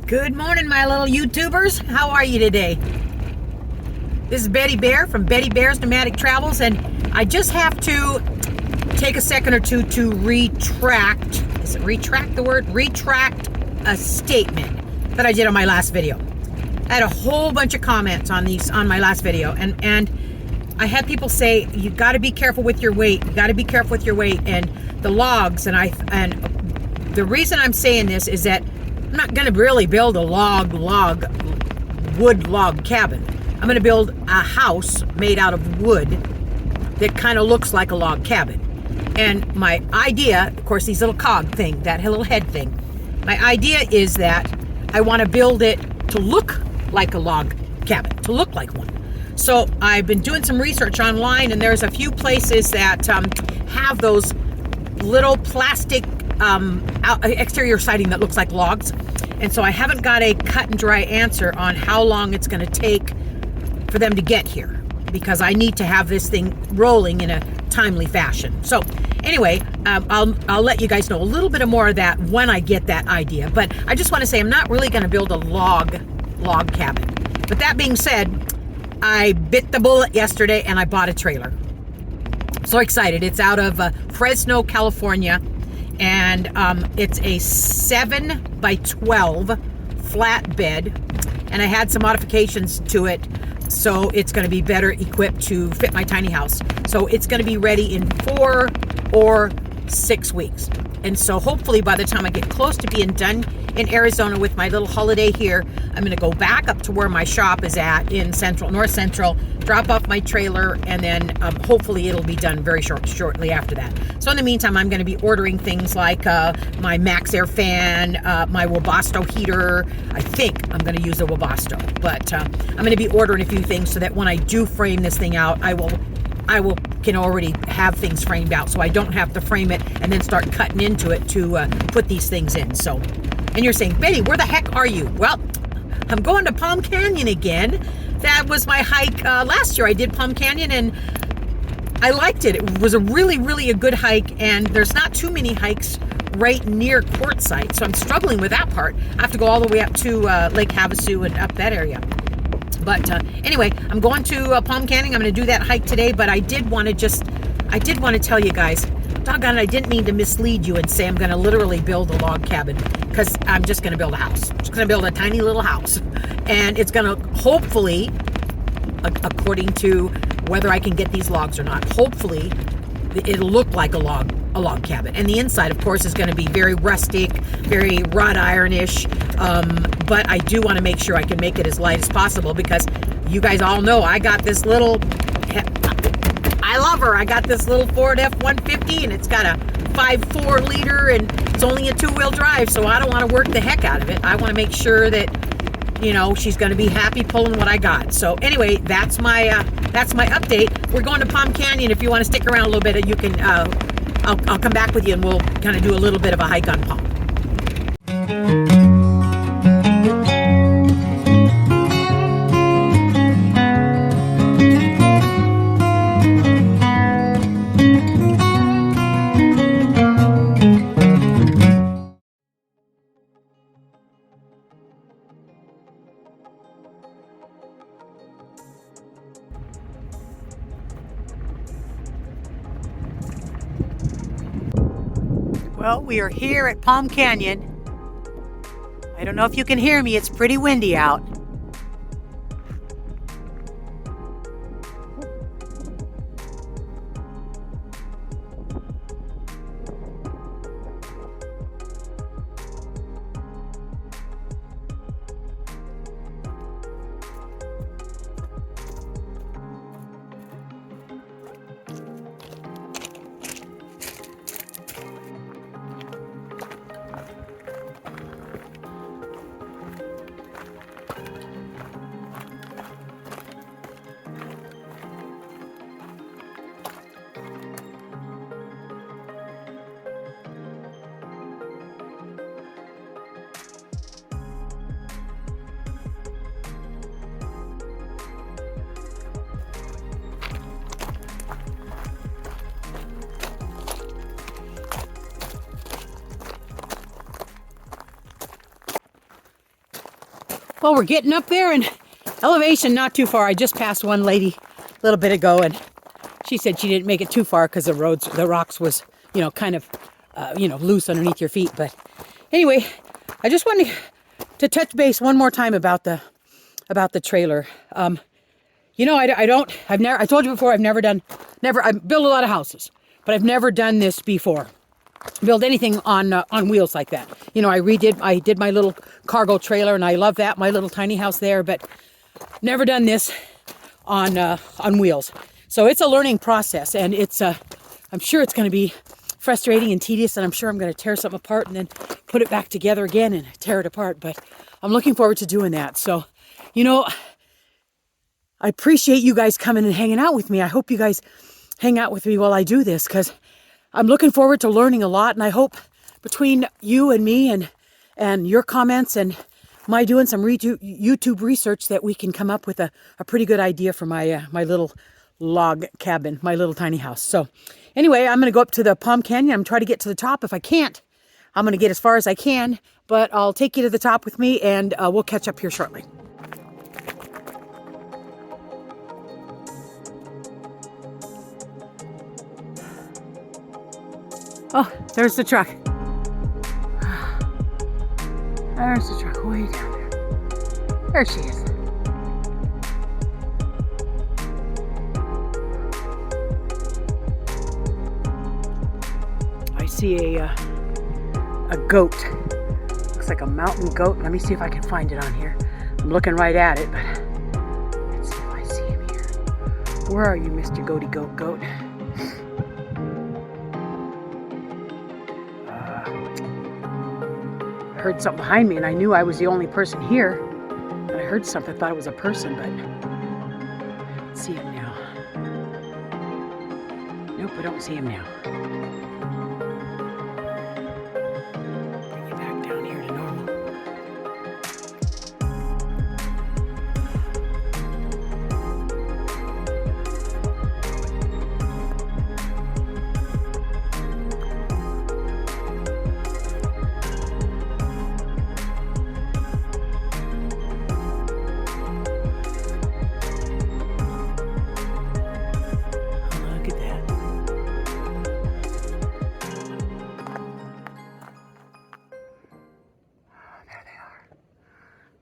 Good morning, my little YouTubers. How are you today? This is Betty Bear from Betty Bear's Nomadic Travels, and I just have to take a second or two to retract. Is it retract the word? Retract a statement that I did on my last video. I had a whole bunch of comments on my last video, and I had people say you got to be careful with your weight. You got to be careful with your weight and the logs. And the reason I'm saying this is that I'm not going to really build a wood log cabin. I'm going to build a house made out of wood that kind of looks like a log cabin. And my idea, of course, these little cog thing, that little head thing, my idea is that I want to build it to look like a log cabin, to look like one. So I've been doing some research online, and there's a few places that have those little plastic exterior siding that looks like logs. And so I haven't got a cut and dry answer on how long it's going to take for them to get here, because I need to have this thing rolling in a timely fashion. So anyway, I'll let you guys know a little bit more of that when I get that idea. But I just want to say I'm not really going to build a log cabin. But that being said, I bit the bullet yesterday and I bought a trailer. So excited. It's out of Fresno, California. And it's a 7x12 flatbed, and I had some modifications to it, so it's going to be better equipped to fit my tiny house. So it's going to be ready in 4 or 6 weeks. And so hopefully by the time I get close to being done in Arizona with my little holiday here, I'm going to go back up to where my shop is at in North Central, drop off my trailer, and then hopefully it'll be done very shortly after that. So in the meantime, I'm going to be ordering things like my Max Air fan, my Webasto heater. I think I'm going to use a Webasto, but I'm going to be ordering a few things so that when I do frame this thing out, I can already have things framed out, so I don't have to frame it and then start cutting into it to put these things in. So, and you're saying, Betty, where the heck are you? Well, I'm going to Palm Canyon again. That was my hike last year. I did Palm Canyon and I liked it. It was a really a good hike, and there's not too many hikes right near Quartzsite, so I'm struggling with that part. I have to go all the way up to Lake Havasu and up that area. But anyway, I'm going to Palm Canyon. I'm going to do that hike today, but I did want to tell you guys, doggone it, I didn't mean to mislead you and say I'm going to literally build a log cabin, because I'm just going to build a house. I'm just going to build a tiny little house, and it's going to hopefully, according to whether I can get these logs or not, hopefully it'll look like a log cabin. And the inside, of course, is going to be very rustic, very wrought ironish. But I do want to make sure I can make it as light as possible, because you guys all know I got this little, I love her. I got this little Ford F-150, and it's got a 5.4 liter, and it's only a 2-wheel drive. So I don't want to work the heck out of it. I want to make sure that, you know, she's going to be happy pulling what I got. So anyway, that's my update. We're going to Palm Canyon. If you want to stick around a little bit, you can. I'll come back with you, and we'll kind of do a little bit of a hike on Palm. Well, we are here at Palm Canyon. I don't know if you can hear me. It's pretty windy out. Well, we're getting up there, and elevation not too far. I just passed one lady a little bit ago, and she said she didn't make it too far because the rocks was, kind of, loose underneath your feet. But anyway, I just wanted to touch base one more time about the trailer. I told you before, I built a lot of houses, but I've never done this before. Build anything on wheels like that. I did my little cargo trailer, and I love that, my little tiny house there, but never done this on wheels. So it's a learning process, and I'm sure it's going to be frustrating and tedious, and I'm sure I'm going to tear something apart and then put it back together again and tear it apart, but I'm looking forward to doing that. So, I appreciate you guys coming and hanging out with me. I hope you guys hang out with me while I do this, because I'm looking forward to learning a lot, and I hope between you and me and your comments and my doing some YouTube research that we can come up with a pretty good idea for my little log cabin, my little tiny house. So anyway, I'm going to go up to the Palm Canyon. I'm trying to get to the top. If I can't, I'm going to get as far as I can, but I'll take you to the top with me, and we'll catch up here shortly. Oh, there's the truck. There's the truck way down there. There she is. I see a goat. Looks like a mountain goat. Let me see if I can find it on here. I'm looking right at it, but let's see if I see him here. Where are you, Mr. Goaty Goat? I heard something behind me, and I knew I was the only person here. And I heard something, thought it was a person, but I don't see him now. Nope, I don't see him now. Bring you back down here to normal.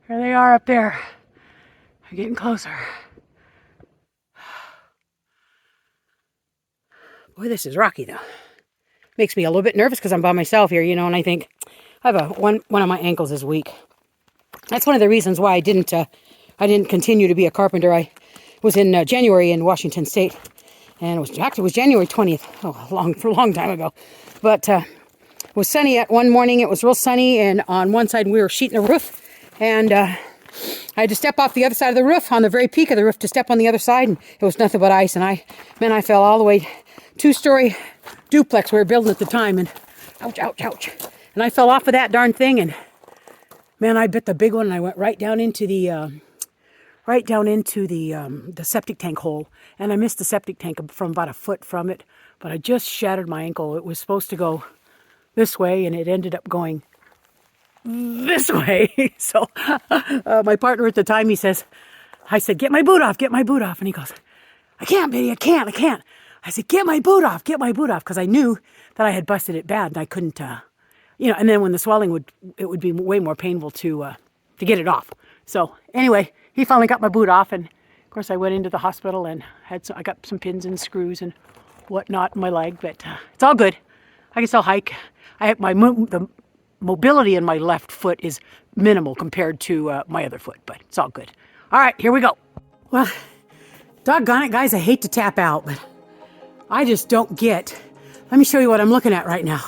There they are up there. They're getting closer. Boy, this is rocky though. Makes me a little bit nervous because I'm by myself here, and I think I have one of my ankles is weak. That's one of the reasons why I didn't continue to be a carpenter. I was in January in Washington State, and it was January 20th. Oh, a long time ago. But it was sunny at one morning. It was real sunny, and on one side we were sheeting the roof. And I had to step off the other side of the roof, on the very peak of the roof, to step on the other side, and it was nothing but ice. And I fell all the way, 2-story duplex we were building at the time, and ouch. And I fell off of that darn thing, and man, I bit the big one, and I went right down into the septic tank hole, and I missed the septic tank from about a foot from it, but I just shattered my ankle. It was supposed to go this way, and it ended up going this way. So my partner at the time, I said, get my boot off. And he goes, I can't, Biddy, I can't. I said, get my boot off. Because I knew that I had busted it bad, and I couldn't, and then when the swelling it would be way more painful to get it off. So anyway, he finally got my boot off, and of course I went into the hospital and I got some pins and screws and whatnot in my leg, but it's all good. I can still hike. The mobility in my left foot is minimal compared to my other foot, but it's all good. All right, here we go. Well, doggone it, guys, I hate to tap out, but I just don't get. Let me show you what I'm looking at right now.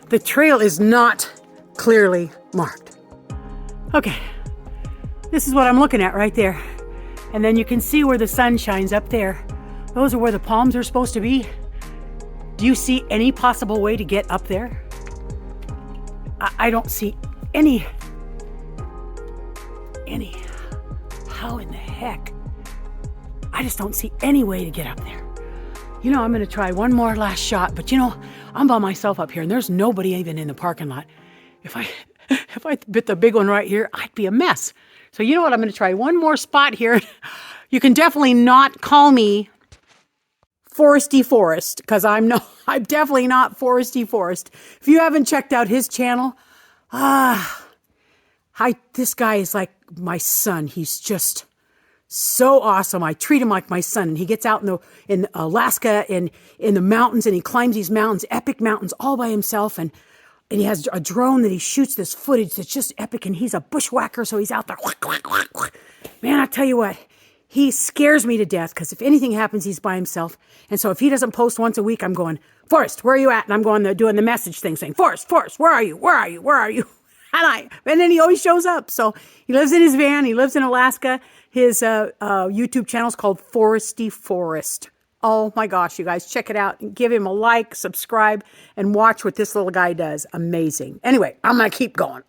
The trail is not clearly marked. Okay, this is what I'm looking at right there. And then you can see where the sun shines up there. Those are where the palms are supposed to be. Do you see any possible way to get up there? I don't see any. How in the heck? I just don't see any way to get up there. I'm going to try one more last shot, but I'm by myself up here, and there's nobody even in the parking lot. If I bit the big one right here, I'd be a mess. So you know what? I'm going to try one more spot here. You can definitely not call me Foresty Forest, because I'm definitely not Foresty Forest. If you haven't checked out his channel, this guy is like my son. He's just so awesome. I treat him like my son. And he gets out in Alaska and in the mountains, and he climbs these mountains, epic mountains, all by himself. And he has a drone that he shoots this footage that's just epic. And he's a bushwhacker, so he's out there. Man, I tell you what, he scares me to death, because if anything happens, he's by himself. And so if he doesn't post once a week, I'm going, Forrest, where are you at? And I'm going there doing the message thing, saying, Forrest, where are you? Where are you? Where are you? And then he always shows up. So he lives in his van. He lives in Alaska. His YouTube channel is called Foresty Forest. Oh my gosh, you guys, check it out. Give him a like, subscribe, and watch what this little guy does. Amazing. Anyway, I'm going to keep going.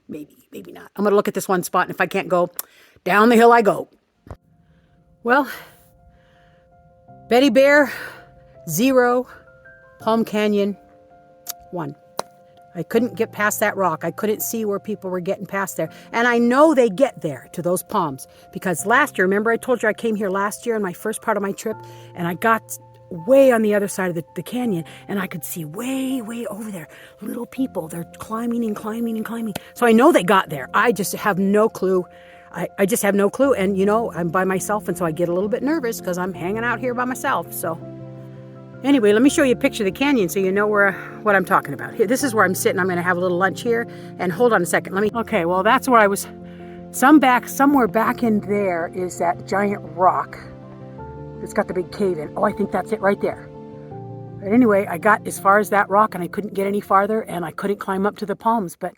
Maybe not. I'm going to look at this one spot, and if I can't go, down the hill I go. Well, Betty Bear, 0, Palm Canyon, 1. I couldn't get past that rock. I couldn't see where people were getting past there. And I know they get there to those palms, because last year, remember I told you I came here last year in my first part of my trip, and I got way on the other side of the canyon, and I could see way over there little people. They're climbing and climbing and climbing. So I know they got there. I just have no clue. I just have no clue. And, you know, I'm by myself, and so I get a little bit nervous because I'm hanging out here by myself. So anyway, let me show you a picture of the canyon so you know what I'm talking about. Here, this is where I'm sitting. I'm going to have a little lunch here. And hold on a second. Okay, well, that's where I was. Somewhere back in there is that giant rock. It's got the big cave in. Oh, I think that's it right there. But anyway, I got as far as that rock, and I couldn't get any farther, and I couldn't climb up to the palms. But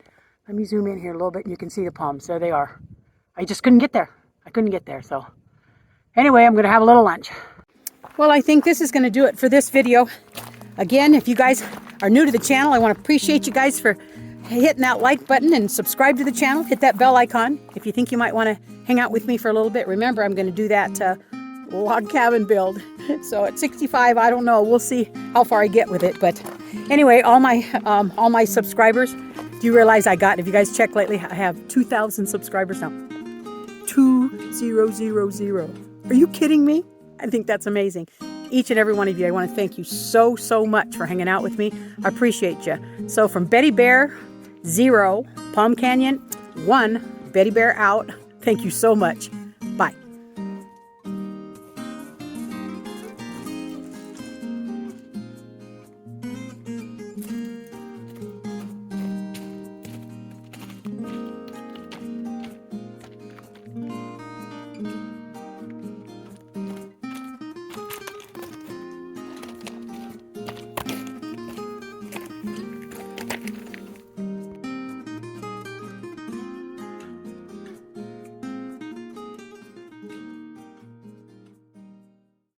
let me zoom in here a little bit, and you can see the palms. There they are. I just couldn't get there. I couldn't get there. So anyway, I'm going to have a little lunch. Well, I think this is going to do it for this video. Again, if you guys are new to the channel, I want to appreciate you guys for hitting that like button and subscribe to the channel. Hit that bell icon if you think you might want to hang out with me for a little bit. Remember, I'm going to do that log cabin build. So at 65, I don't know. We'll see how far I get with it. But anyway, all my subscribers, do you realize if you guys check lately, I have 2,000 subscribers now. 2,000. Are you kidding me? I think that's amazing. Each and every one of you, I want to thank you so much for hanging out with me. I appreciate you. So from Betty Bear, 0, Palm Canyon, 1, Betty Bear out. Thank you so much.